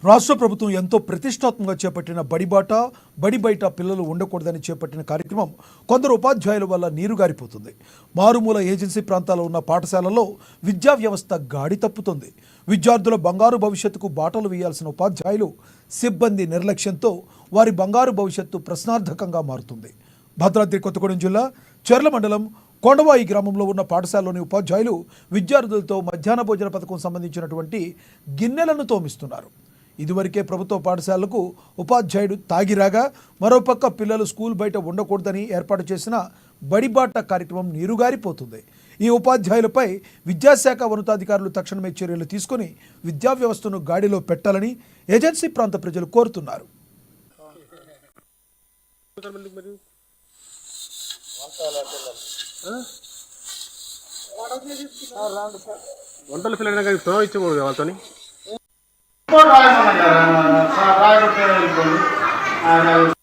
రాష్ట్ర ప్రభుత్వం ఎంతో ప్రతిష్టాత్మకంగా చేపట్టిన బడిబాట బడి బయట పిల్లలు ఉండకూడదని చేపట్టిన కార్యక్రమం కొందరు ఉపాధ్యాయుల వల్ల నీరుగారిపోతుంది. మారుమూల ఏజెన్సీ ప్రాంతాల్లో ఉన్న పాఠశాలల్లో విద్యా వ్యవస్థ గాడి తప్పుతుంది. విద్యార్థుల బంగారు భవిష్యత్తుకు బాటలు వేయాల్సిన ఉపాధ్యాయులు సిబ్బంది నిర్లక్ష్యంతో వారి బంగారు భవిష్యత్తు ప్రశ్నార్థకంగా మారుతుంది. భద్రాద్రి కొత్తగూడెం జిల్లా చెర్ల మండలం కొండవాయి గ్రామంలో ఉన్న పాఠశాలలోని ఉపాధ్యాయులు విద్యార్థులతో మధ్యాహ్న భోజన పథకం సంబంధించినటువంటి గిన్నెలను తోమిస్తున్నారు. ఇదివరకే ప్రభుత్వ పాఠశాలకు ఉపాధ్యాయుడు తాగిరాగా మరోపక్క పిల్లలు స్కూల్ బయట ఉండకూడదని ఏర్పాటు చేసిన బడిబాట కార్యక్రమం నీరుగారిపోతుంది. ఈ ఉపాధ్యాయులపై విద్యాశాఖ ఉన్నతాధికారులు తక్షణమే చర్యలు తీసుకుని విద్యా వ్యవస్థను గాడిలో పెట్టాలని ఏజెన్సీ ప్రాంత ప్రజలు కోరుతున్నారు. వంటలు పిల్లలు చొరవ ఇచ్చకూడదు వాళ్ళతో రాయమన్నారు